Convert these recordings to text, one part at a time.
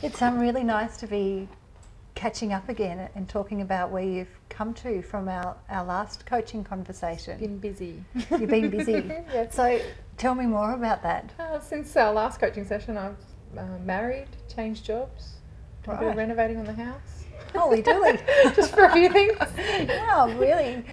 It's really nice to be catching up again and talking about where you've come to from our last coaching conversation. Been busy. You've been busy. Yes. So tell me more about that. Since our last coaching session, I've married, changed jobs, done a bit of renovating on the house. Holy dooly. Just for a few things. Wow, really?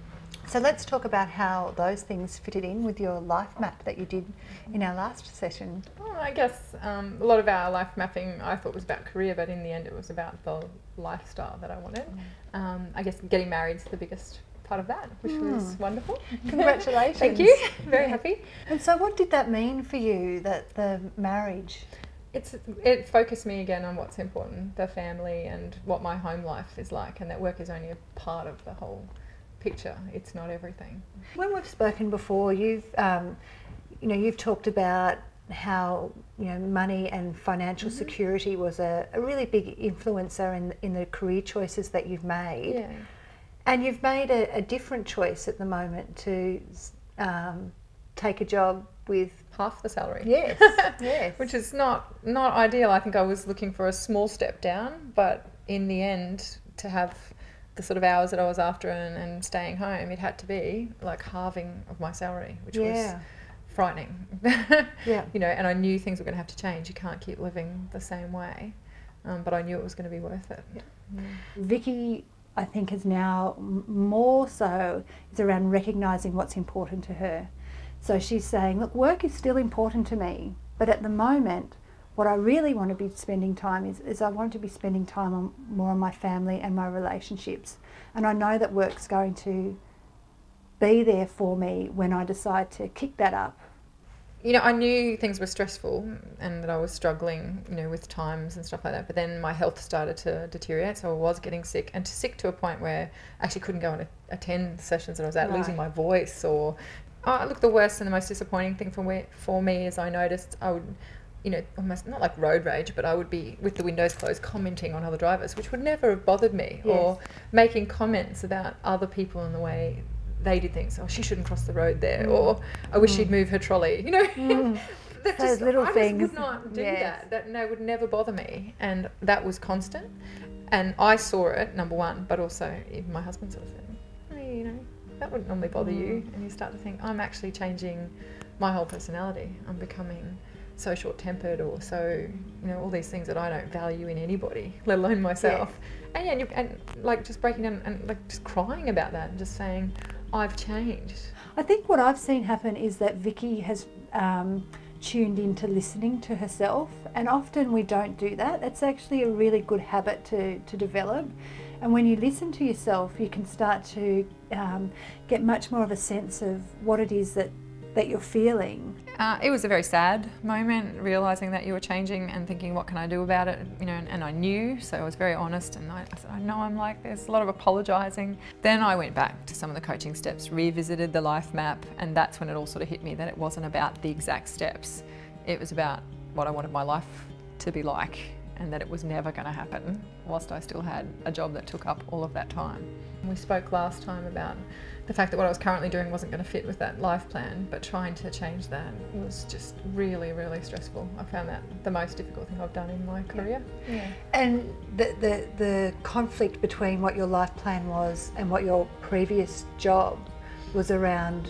So let's talk about how those things fitted in with your life map that you did in our last session. Well, I guess a lot of our life mapping I thought was about career, but in the end it was about the lifestyle that I wanted. I guess getting married is the biggest part of that, which was wonderful. Congratulations. Thank you. Very happy. And so what did that mean for you, that the marriage? It focused me again on what's important, the family and what my home life is like, and that work is only a part of the whole picture. It's not everything. When we've spoken before, you've talked about how money and financial security was a really big influencer in the career choices that you've made. Yeah. And you've made a different choice at the moment to take a job with half the salary. Yes, yes. Which is not ideal. I think I was looking for a small step down, but in the end, to have the sort of hours that I was after and staying home, it had to be like halving of my salary, which was frightening. Yeah. And I knew things were going to have to change. You can't keep living the same way, but I knew it was going to be worth it. Yeah. Vicky, I think, is now more so is around recognising what's important to her. So she's saying, look, work is still important to me, but at the moment, what I really want to be spending time is I want to be spending time more on my family and my relationships. And I know that work's going to be there for me when I decide to kick that up. I knew things were stressful and that I was struggling, with times and stuff like that. But then my health started to deteriorate, so I was getting sick, and sick to a point where I actually couldn't go and attend sessions that I was at, losing my voice. Or, look, the worst and the most disappointing thing for me is I noticed I would, almost not like road rage, but I would be with the windows closed commenting on other drivers, which would never have bothered me, or making comments about other people in the way they did things. Oh, she shouldn't cross the road there, or I wish she'd move her trolley. Those little things. I just would not do that. That would never bother me, and that was constant. And I saw it, number one, but also even my husband sort of said, hey, that wouldn't normally bother you. And you start to think, I'm actually changing my whole personality. I'm becoming so short-tempered, or so, all these things that I don't value in anybody, let alone myself. And like just breaking down and like just crying about that and just saying, I've changed. I think what I've seen happen is that Vicky has tuned into listening to herself, and often we don't do that. It's actually a really good habit to develop. And when you listen to yourself, you can start to get much more of a sense of what it is that you're feeling. It was a very sad moment, realising that you were changing and thinking, what can I do about it? And I knew, so I was very honest, and I said, I know I'm like this, a lot of apologising. Then I went back to some of the coaching steps, revisited the life map, and that's when it all sort of hit me that it wasn't about the exact steps. It was about what I wanted my life to be like, and that it was never going to happen whilst I still had a job that took up all of that time. We spoke last time about the fact that what I was currently doing wasn't going to fit with that life plan, but trying to change that was just really, really stressful. I found that the most difficult thing I've done in my career. Yeah. And the conflict between what your life plan was and what your previous job was around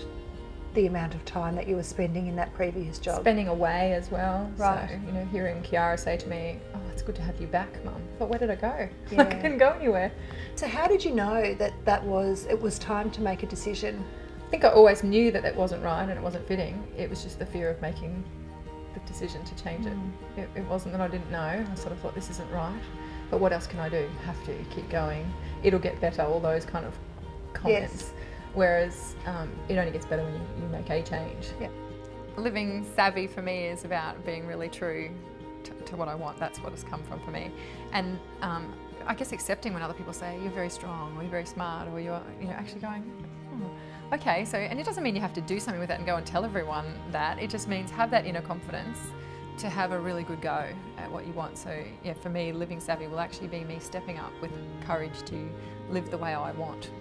the amount of time that you were spending in that previous job. Spending away as well. Right. So, hearing Kiara say to me, oh, it's good to have you back, Mum. I thought, where did I go? Yeah. I couldn't go anywhere. So how did you know that it was time to make a decision? I think I always knew that it wasn't right and it wasn't fitting. It was just the fear of making the decision to change it. It wasn't that I didn't know. I sort of thought, this isn't right. But what else can I do? Have to keep going. It'll get better, all those kind of comments. Yes. Whereas it only gets better when you make a change. Yeah. Living savvy for me is about being really true to what I want. That's what has come from for me. And I guess accepting when other people say you're very strong or you're very smart, or you're actually going, oh, okay. So, and it doesn't mean you have to do something with that and go and tell everyone that. It just means have that inner confidence to have a really good go at what you want. So yeah, for me, living savvy will actually be me stepping up with courage to live the way I want.